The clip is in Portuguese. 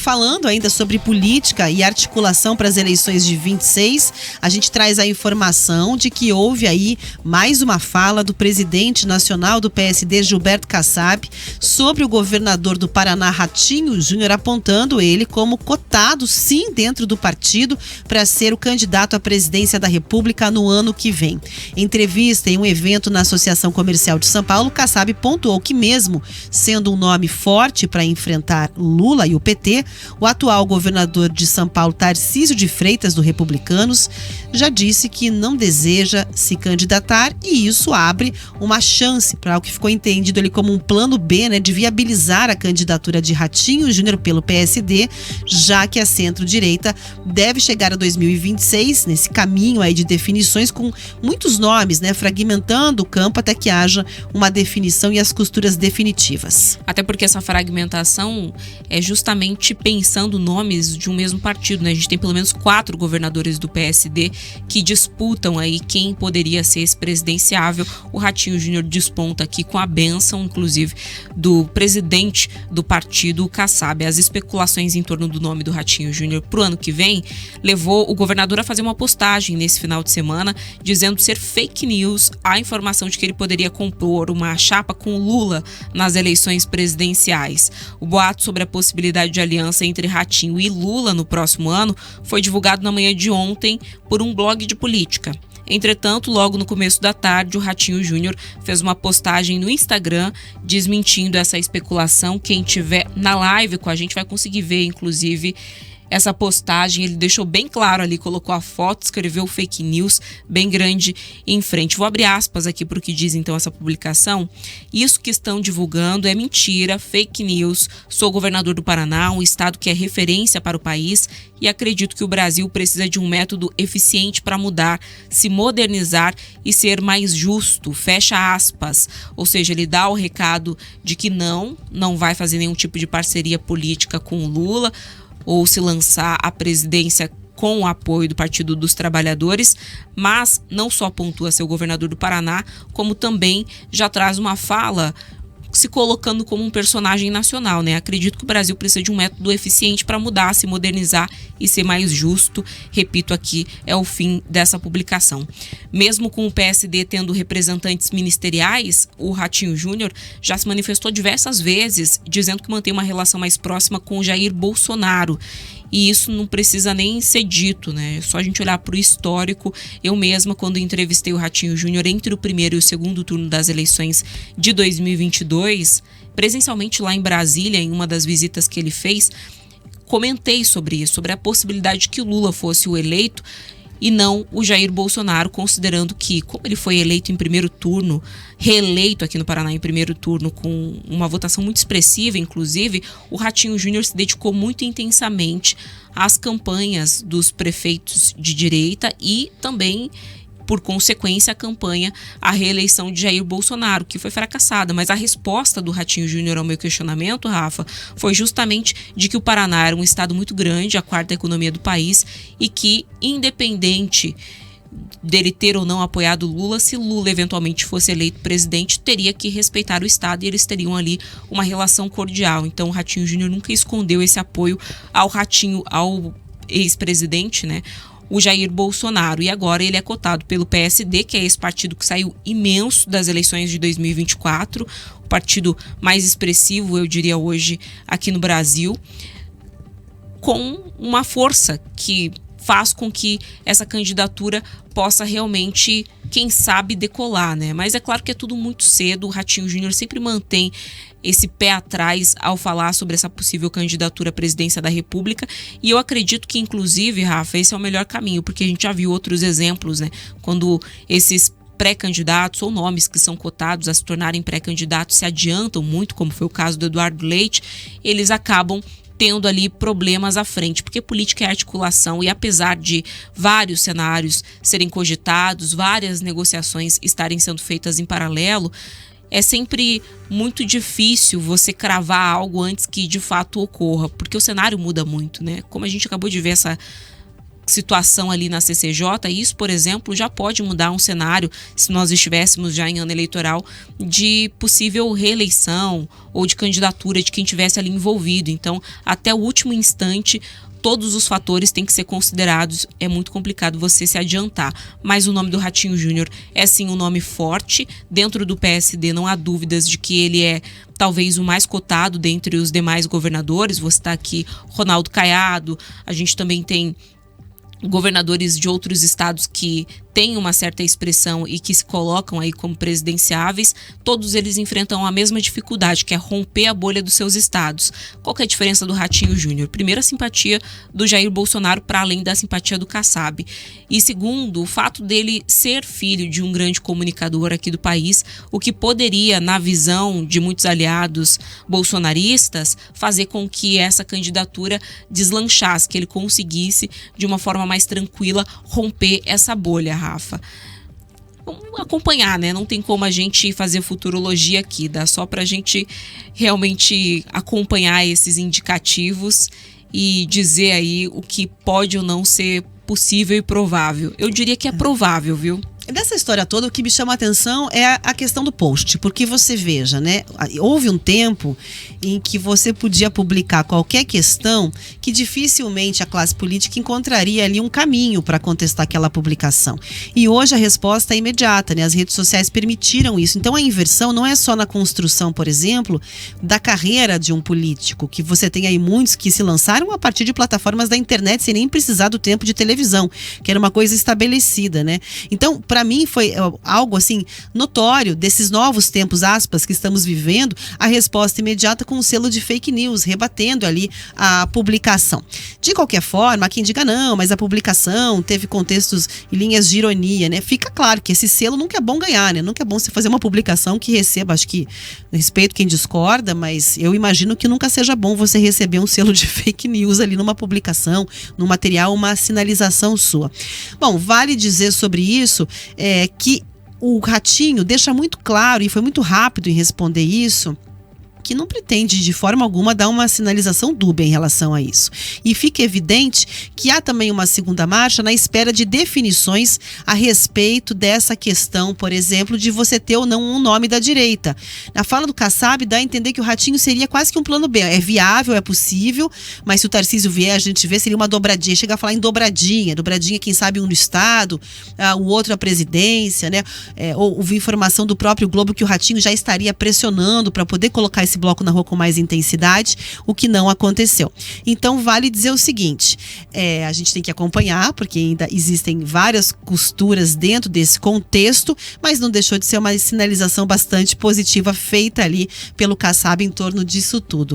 Falando ainda sobre política e articulação para as eleições de 26, a gente traz a informação de que houve aí mais uma fala do presidente nacional do PSD, Gilberto Kassab, sobre o governador do Paraná, Ratinho Júnior, apontando ele como cotado, sim, dentro do partido para ser o candidato à presidência da República no ano que vem. Em entrevista em um evento na Associação Comercial de São Paulo, Kassab pontuou que mesmo sendo um nome forte para enfrentar Lula e o PT, o atual governador de São Paulo, Tarcísio de Freitas, do Republicanos, já disse que não deseja se candidatar e isso abre uma chance para o que ficou entendido ali como um plano B, de viabilizar a candidatura de Ratinho Júnior pelo PSD, já que a centro-direita deve chegar a 2026 nesse caminho aí de definições com muitos nomes, fragmentando o campo até que haja uma definição e as costuras definitivas. Até porque essa fragmentação é justamente pensando nomes de um mesmo partido, A gente tem pelo menos 4 governadores do PSD que disputam aí quem poderia ser esse presidenciável. O Ratinho Júnior desponta aqui com a bênção, inclusive, do presidente do partido, o Kassab. As especulações em torno do nome do Ratinho Júnior para o ano que vem levou o governador a fazer uma postagem nesse final de semana dizendo ser fake news a informação de que ele poderia compor uma chapa com Lula nas eleições presidenciais. O boato sobre a possibilidade de aliança entre Ratinho e Lula no próximo ano foi divulgado na manhã de ontem por um blog de política. Entretanto, logo no começo da tarde, o Ratinho Júnior fez uma postagem no Instagram desmentindo essa especulação. Quem estiver na live com a gente vai conseguir ver, inclusive, essa postagem. Ele deixou bem claro ali, colocou a foto, escreveu fake news bem grande em frente. Vou abrir aspas aqui para o que diz então essa publicação. Isso que estão divulgando é mentira, fake news. Sou governador do Paraná, um estado que é referência para o país e acredito que o Brasil precisa de um método eficiente para mudar, se modernizar e ser mais justo. Fecha aspas. Ou seja, ele dá o recado de que não vai fazer nenhum tipo de parceria política com o Lula ou se lançar à presidência com o apoio do Partido dos Trabalhadores, mas não só pontua ser o governador do Paraná, como também já traz uma fala se colocando como um personagem nacional, Acredito que o Brasil precisa de um método eficiente para mudar, se modernizar e ser mais justo. Repito aqui, é o fim dessa publicação. Mesmo com o PSD tendo representantes ministeriais, o Ratinho Júnior já se manifestou diversas vezes, dizendo que mantém uma relação mais próxima com o Jair Bolsonaro. E isso não precisa nem ser dito, É só a gente olhar para o histórico. Eu mesma, quando entrevistei o Ratinho Júnior entre o primeiro e o segundo turno das eleições de 2022, presencialmente lá em Brasília, em uma das visitas que ele fez, comentei sobre isso, sobre a possibilidade de que o Lula fosse o eleito e não o Jair Bolsonaro, considerando que, como ele foi eleito em primeiro turno, reeleito aqui no Paraná em primeiro turno, com uma votação muito expressiva, inclusive, o Ratinho Júnior se dedicou muito intensamente às campanhas dos prefeitos de direita e também, por consequência, a campanha à reeleição de Jair Bolsonaro, que foi fracassada. Mas a resposta do Ratinho Júnior ao meu questionamento, Rafa, foi justamente de que o Paraná era um estado muito grande, a 4ª economia do país, e que, independente dele ter ou não apoiado Lula, se Lula eventualmente fosse eleito presidente, teria que respeitar o estado e eles teriam ali uma relação cordial. Então o Ratinho Júnior nunca escondeu esse apoio ao ex-presidente, o Jair Bolsonaro. E agora ele é cotado pelo PSD, que é esse partido que saiu imenso das eleições de 2024, o partido mais expressivo, eu diria hoje, aqui no Brasil, com uma força que faz com que essa candidatura possa realmente, quem sabe, decolar, Mas é claro que é tudo muito cedo. O Ratinho Júnior sempre mantém esse pé atrás ao falar sobre essa possível candidatura à presidência da República. E eu acredito que, inclusive, Rafa, esse é o melhor caminho, porque a gente já viu outros exemplos, Quando esses pré-candidatos ou nomes que são cotados a se tornarem pré-candidatos se adiantam muito, como foi o caso do Eduardo Leite, eles acabam tendo ali problemas à frente, porque política é articulação e apesar de vários cenários serem cogitados, várias negociações estarem sendo feitas em paralelo, é sempre muito difícil você cravar algo antes que de fato ocorra, porque o cenário muda muito, Como a gente acabou de ver essa situação ali na CCJ, isso, por exemplo, já pode mudar um cenário, se nós estivéssemos já em ano eleitoral, de possível reeleição ou de candidatura de quem tivesse ali envolvido. Então, até o último instante, todos os fatores têm que ser considerados, é muito complicado você se adiantar. Mas o nome do Ratinho Júnior é sim um nome forte, dentro do PSD não há dúvidas de que ele é talvez o mais cotado dentre os demais governadores. Você está aqui Ronaldo Caiado, a gente também tem governadores de outros estados que têm uma certa expressão e que se colocam aí como presidenciáveis. Todos eles enfrentam a mesma dificuldade, que é romper a bolha dos seus estados. Qual que é a diferença do Ratinho Júnior? Primeiro, a simpatia do Jair Bolsonaro, para além da simpatia do Kassab. E segundo, o fato dele ser filho de um grande comunicador aqui do país, o que poderia, na visão de muitos aliados bolsonaristas, fazer com que essa candidatura deslanchasse, que ele conseguisse, de uma forma mais tranquila, romper essa bolha, Rafa. Vamos acompanhar, né? Não tem como a gente fazer futurologia aqui, dá só pra gente realmente acompanhar esses indicativos e dizer aí o que pode ou não ser possível e provável. Eu diria que é provável, viu? Dessa história toda, o que me chama a atenção é a questão do post, porque você veja, né? Houve um tempo em que você podia publicar qualquer questão que dificilmente a classe política encontraria ali um caminho para contestar aquela publicação. E hoje a resposta é imediata, né? As redes sociais permitiram isso. Então a inversão não é só na construção, por exemplo, da carreira de um político, que você tem aí muitos que se lançaram a partir de plataformas da internet sem nem precisar do tempo de televisão, que era uma coisa estabelecida, né? Então, para mim foi algo assim notório desses novos tempos, aspas, que estamos vivendo, a resposta imediata com um selo de fake news, rebatendo ali a publicação. De qualquer forma, há quem diga não, mas a publicação teve contextos e linhas de ironia, né? Fica claro que esse selo nunca é bom ganhar, né? Nunca é bom você fazer uma publicação que receba, acho que, respeito quem discorda, mas eu imagino que nunca seja bom você receber um selo de fake news ali numa publicação, num material, uma sinalização sua. Bom, vale dizer sobre isso que o Ratinho deixa muito claro, e foi muito rápido em responder isso, que não pretende de forma alguma dar uma sinalização dúbia em relação a isso. E fica evidente que há também uma segunda marcha na espera de definições a respeito dessa questão, por exemplo, de você ter ou não um nome da direita. Na fala do Kassab dá a entender que o Ratinho seria quase que um plano B. É viável, é possível, mas se o Tarcísio vier, a gente vê, seria uma dobradinha. Chega a falar em dobradinha, quem sabe um no Estado, o outro a presidência, né? Houve informação do próprio Globo que o Ratinho já estaria pressionando para poder colocar esse bloco na rua com mais intensidade, o que não aconteceu. Então vale dizer o seguinte, a gente tem que acompanhar, porque ainda existem várias costuras dentro desse contexto, mas não deixou de ser uma sinalização bastante positiva feita ali pelo Kassab em torno disso tudo.